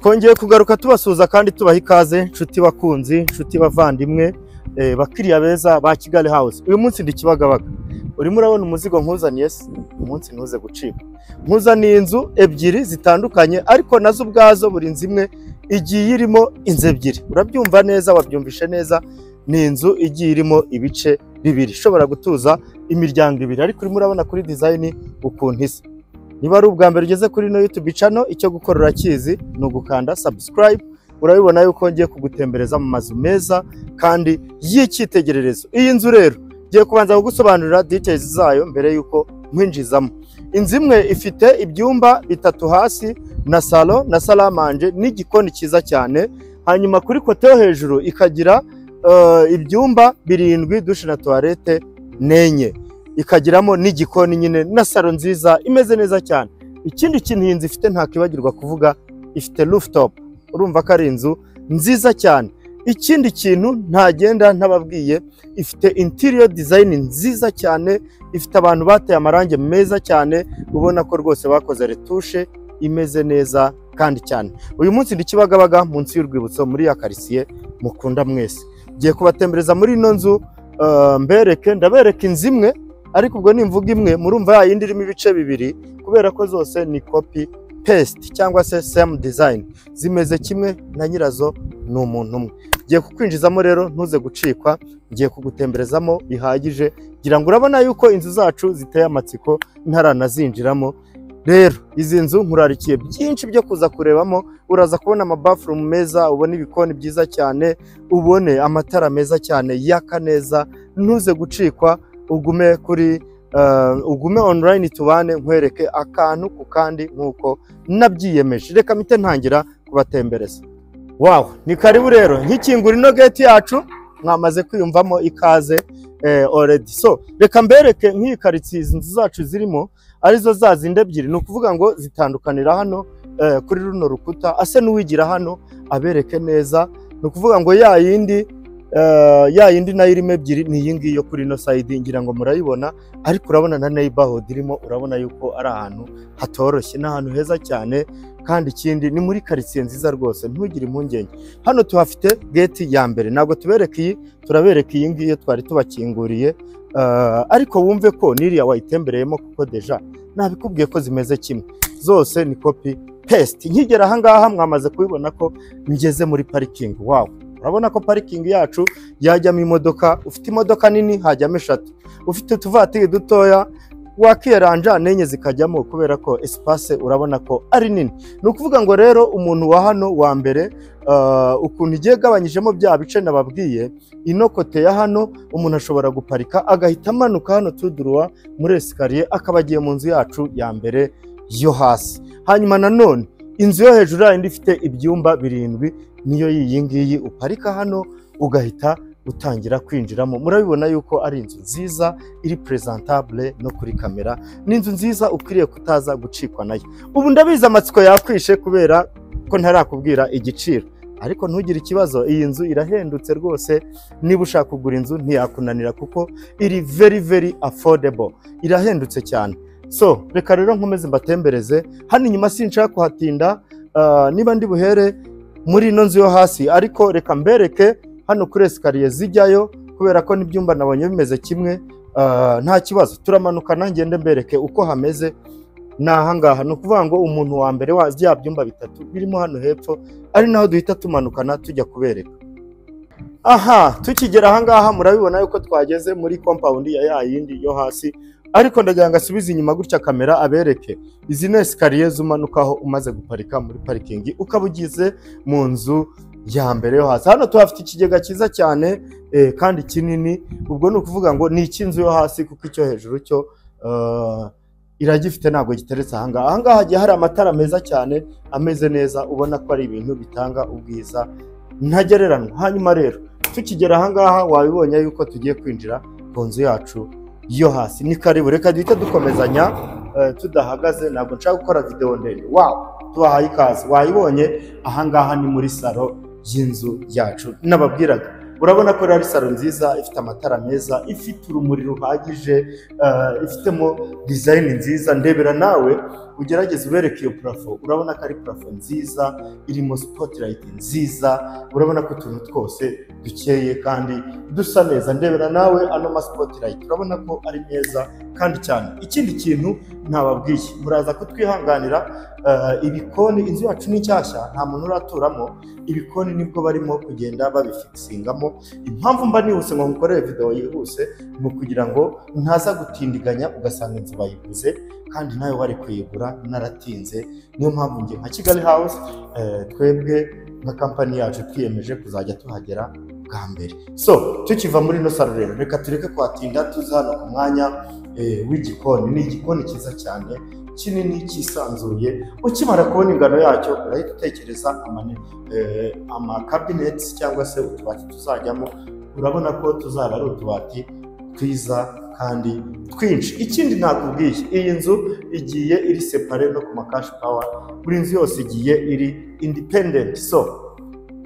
Twongeye kugaruka tubasuza kandi tubaha ikaze nshuti bakunzi, nshuti bavandimwe, bakiriya beza ba Kigali House. Uyu munsi ndi Kibagabaga. Urimo urabona umuzigo nkuzaniye se? Umunsi ntuze gucika. Nkuzaniye inzu ebyiri zitandukanye ariko nazo ubwazo buri nzu imwe igiye irimo inzu ebyiri. Urabyumva neza, wabyumvishe neza. Ni inzu igiye irimo ibice bibiri. Ishobora gutuza imiryango ibiri ariko urimo urabona kuri design ukuntu isa. Niba ari ubwa mbere ugeze kuri no YouTube channel, icyo gukora urakizi ni ugukanda subscribe. Urabibona yuko ngiye kugutembereza mu mazu meza kandi y'icyitegererezo. Iyi nzu rero ngiye kubanza kugusobanurira details zayo mbere yuko nkwinjizamo. Inzu imwe ifite ibyumba bitatu hasi na salon na salamanje n'igikoni cyiza cyane. Hanyuma kuri kote yo hejuru ikagira ibyumba birindwi, dushe na toilette nenye. Ikagiramo n'igikoni nyine na salo nziza imeze neza cyane. Ikindi kintu iyi nzu ifite ntakibagirwa kuvuga, ifite rooftop. Urumva ko ari inzu nziza cyane. Ikindi kintu ntagenda ntababwiye, ifite interior design nziza cyane, ifite abantu bateye amarange meza cyane, ubona ko rwose bakoze retushe imeze neza kandi cyane. Uyu munsi ndi Kibagabaga munsi y'urwibutso muri ya quartier mukunda mwese. Giye kubatembereza muri ino nzu, ndabereka inzu imwe, ariko ubwo nimvuga imwe murumva ya yindi irimo ibice bibiri kubera ko zose ni copy paste cyangwa se same design, zimeze kimwe na nyirazo ni umuntu umwe. Giye kukwinjizamo rero ntuze gucikwa, ngiye kugutemberezamo bihagije, gira ngo urabona yuko inzu zacu ziteye amatsiko ntaranazinjiramo. Rero izi nzu nkurarikiye byinshi byo kuza kurebamo. Uraza kubona ama bathroom meza, ubone ibikoni byiza cyane, ubone amatara meza cyane yaka neza. Ntuze gucikwa, ugume online tubane nkwereke akantu ku kandi nkuko nabyiyemeje. Reka mite ntangira kubatembereza. Wow, ni karibu rero. Nkikingura ino gate yacu mwamaze kwiyumvamo ikaze already. So reka mbereke nk'ikaritsiye izi nzu zacu zirimo arizo zazinde ebyiri. Ni ukuvuga ngo zitandukanira hano kuri runo rukuta, ase n'uwigira hano abereke neza. Ni ukuvuga ngo ya yindi nayo irimo ebyiri ni iyi ngiyi yo kuri ino side, ngira ngo murayibona. Ariko urabona na neighborhood irimo, urabona yuko ari ahantu hatoroshye, n'ahantu heza cyane. Kandi ikindi ni muri quartier nziza rwose, ntugire impungenge. Hano tuhafite gate ya mbere, ntabwo tubereka iyi, turabereka iyi ngiyi twari tubakinguriye. Ariko wumve ko niriya wayitembereyemo kuko deja nabikubwiye ko zimeze kimwe, zose ni copy paste. Nkigera aha ngaha mwamaze kubibona ko ngeze muri parking. Wow, urabona ko parking yacu yajyamo imodoka. Ufite imodoka nini hajyamo 3, ufite utuvatiri dutoya wakiranja nenye zikajyamo kubera ko espace urabona ko ari nini. Ni ukuvuga ngo rero umuntu wa hano wa mbere, ukuntu igiye gabanyijemo bya bice nababwiye, ino kote ya hano umuntu ashobora guparika agahita amanuka hano tudurwa muri escalier akaba agiye mu nzu yacu ya mbere yo hasi. Hanyuma nanone inzu yo hejuru yindi ifite ibyumba birindwi, niyo iyi ngiyi uparika hano ugahita utangira kwinjiramo. Murabibona yuko ari inzu nziza iri presentable no kuri kamera. Ni inzu nziza ukwiriye kutaza gucikwa nayo. Ubu ndabiza amatsiko yakwishe kubera ko ntarakubwira igiciro, ariko ntugire ikibazo, iyi nzu irahendutse rwose. Niba ushaka kugura inzu ntiyakunanira kuko iri very affordable, irahendutse cyane. So reka rero nkomeze mbatembereze. Hano inyuma sinshaka kuhatinda, niba ndi buhere muri ino nzu yo hasi, ariko reka mbereke hano kuri escalier zijyayo kubera ko n'ibyumba nabonye bimeze kimwe. Nta kibazo, turamanukana ngende mbereke uko hameze. Naha ngaha ni ukuvuga ngo umuntu wa mbere wa bya byumba bitatu birimo hano hepfo, ari naho duhita tumanukana tujya kubereka. Aha, tukigera aha ngaha murabibona yuko twageze muri compound ya yindi yo hasi, ariko ndagira ngo asubize inyuma gutya kamera abereke izi ne escalier zumanukaho umaze guparika muri parking ukabugize mu nzu ya mbere yo hasi. Hano tuhafite ikigega cyiza cyane kandi kinini. Ubwo ni ukuvuga ngo ni icy'inzu yo hasi kuko icyo hejuru cyo iragifite ntabwo giteretse aha ngaha. Aha ngaha hagiye hari amatara meza cyane ameze neza, ubona ko ari ibintu bitanga ubwiza ntagereranywa. Hanyuma rero tukigera aha ngaha wabibonye yuko tugiye kwinjira ku nzu yacu yo hasi. Ni karibu, reka duhita dukomezanya tudahagaze, ntabwo nshaka gukora video ndende. Wow, tubahaye ikaze. Wayibonye aha ngaha ni muri salo y'inzu yacu nababwiraga. Urabona ko ari salo nziza, ifite amatara meza, ifite urumuri ruhagije, ifitemo design nziza. Ndebera nawe ugerageze ubereke iyo parafo. Urabona ko ari parafo nziza irimo spotlight nziza, urabona ko utuntu twose dukeye kandi dusa neza. Ndebera nawe ano ma spotlight urabona ko ari meza kandi cyane. Ikindi kintu ntababwiye, muraza kutwihanganira, ibikoni, inzu yacu ni nshyashya, nta muntu uraturamo, ibikoni nibwo barimo kugenda babifixingamo. Impamvu mba nihuse ngo mukorere video yihuse ni ukugira ngo ntaza gutindiganya ugasanga inzu bayiguze kandi nawe wari kuyigura naratinze. Niyo mpamvu ngiye nka Kigali House, twebwe nka kampani yacu twiyemeje kuzajya tuhagera bwa mbere. So tukiva muri no salo rero, reka tureke kwatinda, tuza hano ku mwanya w'igikoni. Ni igikoni cyiza cyane kinini cyisanzuye. Ukimara kubona ingano yacyo urahita utekereza ama cabinets cyangwa se utubati tuzajyamo. Urabona ko tuzaba ari utubati twiza kandi twinshi. Ikindi nakubwiye, iyi nzu igiye iri separate no ku cash power, buri nzu yose igiye iri independent. So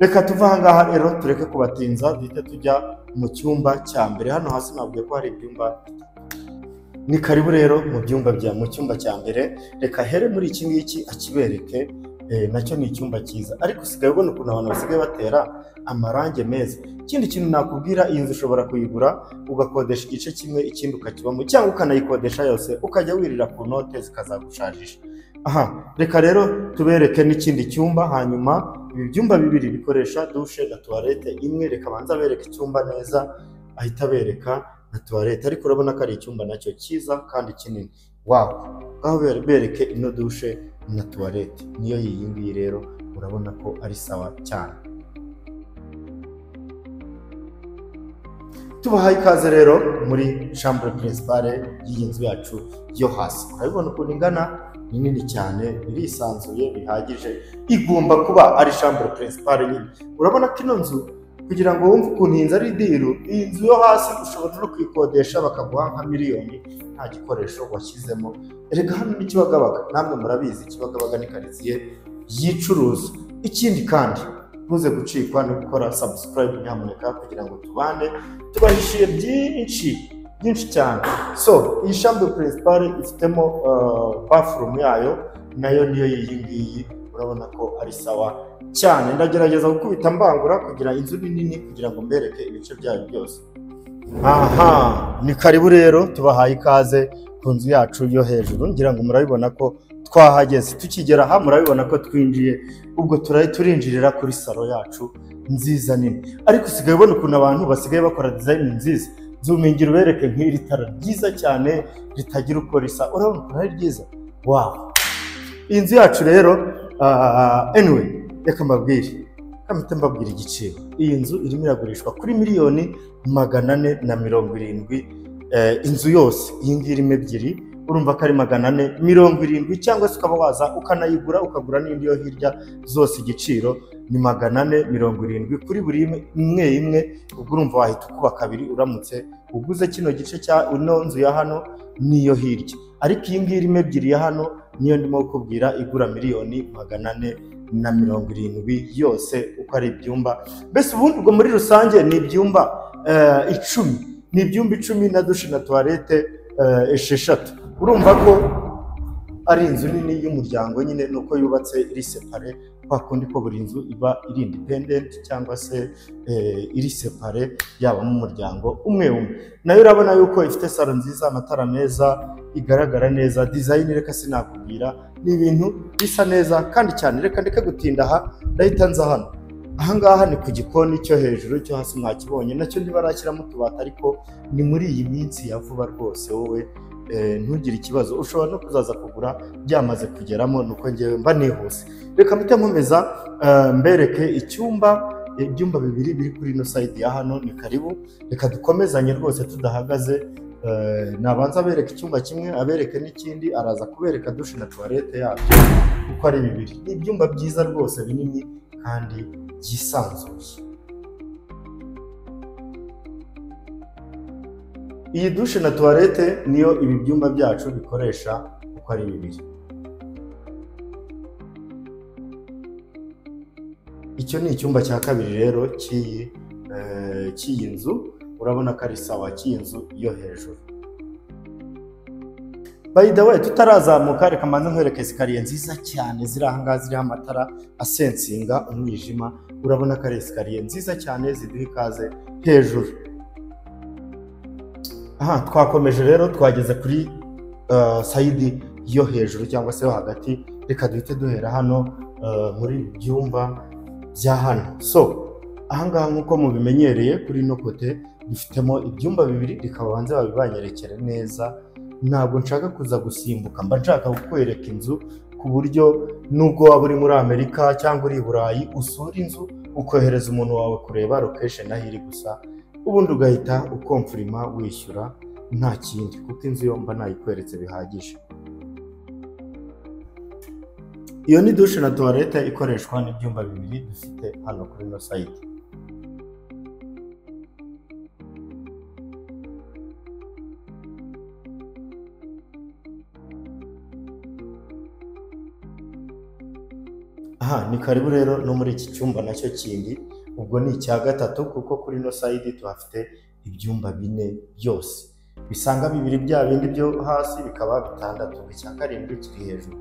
reka tuva aha ngaha rero tureke kubatinza, duhite tujya mu cyumba cya mbere. Hano hasi nabwiye ko hari ibyumba, ni karibu rero mu cyumba cya mbere. Reka here muri iki ngiki akibereke, nacyo ni icyumba cyiza, ariko usigaye ubona ukuntu abantu basigaye batera amarange meza. Ikindi kintu nakubwira, iyi nzu ushobora kuyigura ugakodesha igice kimwe, ikindi ukakibamo, cyangwa ukanayikodesha yose ukajya wirira ku note zikazagushajisha. Aha, reka rero tubereke n'ikindi cyumba. Hanyuma ibi byumba bibiri bikoresha douche na toilette imwe. Reka banza bereke icyumba neza, ahita bereka na toilette. Ariko urabona ko ari icyumba nacyo cyiza kandi kinini. Wow, aho bereke ino douche na toilette niyo iyi ngiyi rero, urabona ko ari sawa cyane. Tubahaye ikaze rero muri chambre principale y'iyi nzu yacu yo hasi. Urabona ukuntu ingana, ni nini cyane, irisanzuye bihagije, igomba kuba ari chambre principale nyine. Urabona ko ino nzu, kugira ngo wumve ukuntu iyi nzu ari diru, iyi nzu yo hasi ushobora no kuyikodesha bakaguha nka miliyoni nta gikoresho washyizemo. Erega hano ni Kibagabaga, namwe murabizi Kibagabaga ni karitsiye yicuruza. Ikindi kandi ntuze gucikwa no gukora subscribe nyamuneka, kugira ngo tubane tubahishiye byinshi cyane. So iyi chambre principale ifitemo bathroom yayo, nayo niyo iyi ngiyi. Urabona ko ari sawa cyane. Ndagerageza gukubita mbangura kugira inzu ni nini, kugira ngo mbereke ibice byayo byose. Aha, ni karibu rero, tubahaye ikaze ku nzu yacu yo hejuru. Ngira ngo murabibona ko twahageze. Tukigera aha murabibona ko twinjiye, ubwo turinjirira kuri salo yacu nziza nini. Ariko usigaye ubona ukuntu abantu basigaye bakora design nziza. Zumingira ubereke nk'iri tara ryiza cyane ritagira uko risa. Urabona ko ari ryiza. Wow, iyi nzu yacu rero, anyway, reka mbabwire igiciro. Iyi nzu irimo iragurishwa kuri miliyoni 470. Inzu yose iyi ngiyi irimo ebyiri, urumva ko ari 470, cyangwa se ukaba waza ukanayigura ukagura n'indi yo hirya. Zose igiciro ni 470 kuri buri imwe. Ubwo urumva wahita ukuba kabiri uramutse uguze kino gice cya ino nzu ya hano niyo hirya. Ariko iyi ngiyi irimo ebyiri ya hano niyo ndimo kukubwira, igura miliyoni 470 yose uko ari ibyumba. Mbese ubundi ubwo muri rusange ni ibyumba 10, ni ibyumba 10 na douche na toilette 6. Urumva ko ari inzu nini y'umuryango nyine, nuko yubatse iri separate, kwa kundi ko buri nzu iba iri independent cyangwa se iri separate, yaba mu muryango umwe. Nayo urabona yuko ifite salo nziza, amatara meza, igaragara neza, design reka sinakubwira, ni ibintu bisa neza kandi cyane. Reka ndeke gutinda aha, ndahita nza hano. Aha ngaha ni ku gikoni cyo hejuru, cyo hasi mwakibonye, nacyo ndibarashyiramo utubati, ariko ni muri iyi minsi ya vuba rwose. Wowe ntugire ikibazo, ushobora no kuzaza kugura byamaze kugeramo, nuko ngewe mba nihuse. Reka mpite nkomeza mbereke ibyumba bibiri biri kuri ino side ya hano. Ni karibu, reka dukomezanye rwose tudahagaze. Nabanza abereka icyumba kimwe, abereke n'ikindi, araza kubereka douche na toilette yabyo uko ari bibiri. Ni ibyumba byiza rwose, binini kandi byisanzuye. Iyi douche na toilette niyo ibi byumba byacu bikoresha uko ari bibiri. Icyo ni icyumba cya kabiri rero cy'iyi nzu. Urabona ko ari sawa, cy'iyi nzu yo hejuru. By the way, tutarazamuka reka manze nkwereke esikariye nziza cyane ziri ahangaha ziriho amatara asensinga umwijima. Urabona ko ari esikariye nziza cyane ziduha ikaze hejuru. Aha, twakomeje rero twageze kuri sayidi yo hejuru cyangwa se yo hagati. Reka duhite duhera hano muri byumba bya hano. So ahangaha nk'uko mubimenyereye kuri no kote dufitemo ibyumba bibiri, reka babanze babibanyerekere neza. Ntabwo nshaka kuza gusimbuka, mba nshaka kukwereka inzu ku buryo nubwo waba uri muri Amerika cyangwa uri i Burayi usura inzu ukohereza umuntu wawe kureba location aho iri gusa, ubundi ugahita ukomfirima wishyura nta kindi, kuko inzu yo mba nayikweretse bihagije. Iyo ni dushe na toilette ikoreshwa n'ibyumba bibiri dufite hano kuri no site. Aha, ni karibu rero no muri iki cyumba nacyo kindi, ubwo ni icya gatatu kuko kuri no side tuhafite ibyumba bine byose. Bisanga bibiri bya bindi byo hasi bikaba bitandatu, icya karindwi kiri hejuru.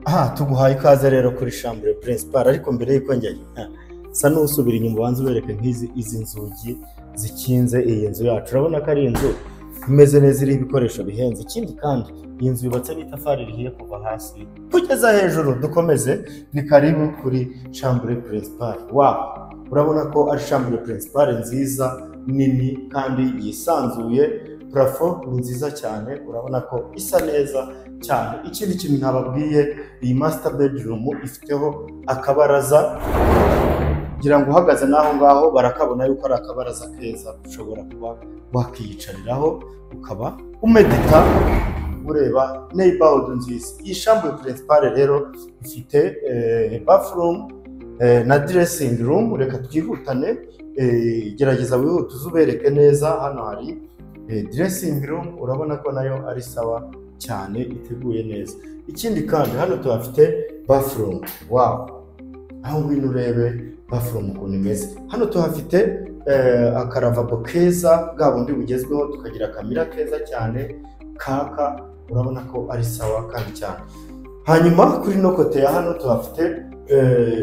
Aha, tuguhaye ikaze rero kuri chambre principale, ariko mbere yuko njyayo sa n'usubira inyuma banze ubereke izi nzugi zikinze iyi nzu yacu. Urabona ko ari inzu imeze neza, iri ibikoresho bihenze. Ikindi kandi iyi nzu yubatse n'itafari rihiye kuva hasi kugeza hejuru. Dukomeze, ni karibu kuri chambre principale. Wow, urabona ko ari chambre principale nziza nini kandi yisanzuye. Parafo ni nziza cyane, urabona ko isa neza cyane. Ikindi kintu ntababwiye, iyi master bedroom ifiteho akabaraza, kugira ngo uhagaze naho ngaho barakabona yuko ari akabaraza keza ushobora kuba wakiyicariraho ukaba umedita ureba neighborhood nziza. Iyi chambre principale rero ifite bathroom na dressing room. Reka twihutane, gerageza wihute uzubereke neza. Hano hari dressing room, urabona ko nayo ari sawa cyane, iteguye neza. Ikindi kandi hano tuhafite bathroom. Wow, aho ngwino urebe bathroom ukuntu imeze. Hano tuhafite akaravabo keza bwa bundi bugezweho, tukagira kamera keza cyane kaka, urabona ko ari sawa kandi cyane. Hanyuma kuri no kote ya hano tuhafite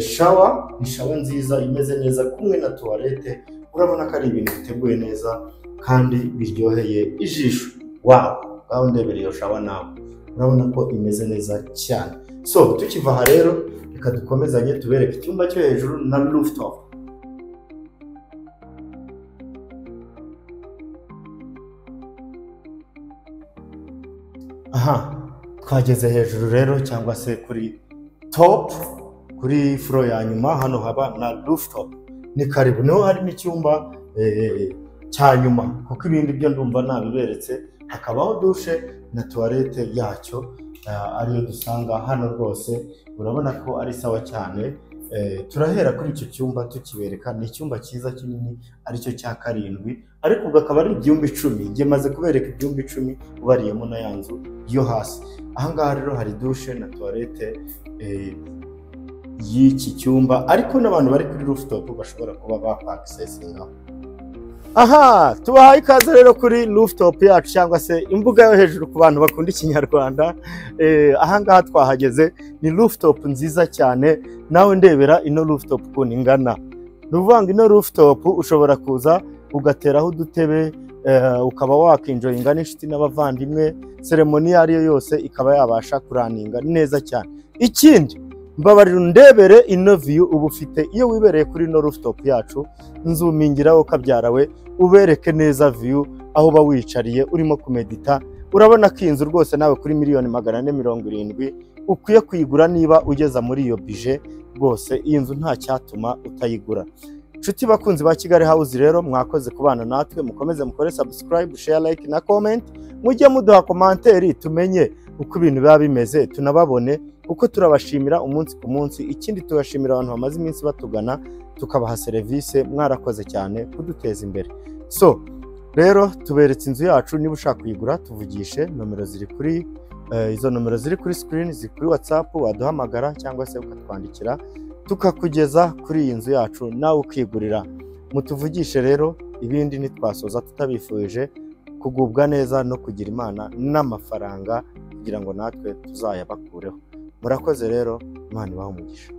shower, ni shower nziza imeze neza kumwe na toilette. Urabona ko ari ibintu biteguye neza kandi biryoheye ijisho. Wow, aho ndebera iyo shower nawe urabona ko imeze neza cyane. So tukiva aha rero reka dukomezanye tubereke icyumba cyo hejuru na rooftop. Aha, twageze hejuru rero cyangwa se kuri top, kuri floor ya nyuma. Hano haba na rooftop. Ni karibu, niho hari n'icyumba cya nyuma kuko ibindi byo ndumva nabiberetse. Hakabaho dushe na toilette yacyo, ariyo dusanga hano rwose. Urabona ko ari sawa cyane. Turahera kuri icyo cyumba tukibereka. Ni icyumba cyiza kinini, aricyo cya karindwi, ariko ugakaba ari ibyumba 10. Ngiye maze kubereka ibyumba 10 ubariyemo na yanzu yo hasi. Ahangaha rero hari dushe na toilette y'iki cyumba, ariko n'abantu bari kuri rooftop bashobora kuba bapa-accessinga. Aha, tubahaye ikaze rero kuri rooftop yacu cyangwa se imbuga yo hejuru ku bantu bakunda ikinyarwanda. Ahangaha twahageze, ni rooftop nziza cyane. Nawe ndebera ino rooftop ukuntu ingana. Nuvanga ino rooftop ushobora kuza ugateraho udutebe, ukaba wakinjoyinga n'inshuti n'abavandimwe. Ceremony ariyo yose ikaba yabasha kuraninga neza cyane. Ikindi mbabarira ndebere ino view ubu ufite iyo wibereye kuri no rooftop yacu. Nzumingiraho kabyarawe ubereke neza view aho ba wicariye urimo kumedita. Urabona ko inzu rwose nawe kuri $470,000 ukwiye kuyigura niba ugeza muri iyo budget. Rwose iyi nzu nta cyatuma utayigura. Nshuti bakunzi ba Kigali House rero, mwakoze kubana natwe. Mukomeze mukore subscribe, share, like na comment. Mujye muduha commentaire tumenye uko ibintu biba bimeze, tunababone uko turabashimira umunsi ku munsi. Ikindi tugashimira abantu bamaze iminsi batugana tukabaha service. Mwarakoze cyane kuduteza imbere. So rero tuberetse inzu yacu. Niba ushaka kuyigura tuvugishe, nomero ziri kuri izo nomero ziri kuri screen, ziri kuri WhatsApp, waduhamagara cyangwa se ukatwandikira tukakugeza kuri iyi nzu yacu nawe ukigurira. Mutuvugishe rero, ibindi nitwasoza tutabifuje kugubwa neza no kugira Imana n'amafaranga kugira ngo natwe tuzayabakureho. Murakoze rero, Imana ibahe umugisha.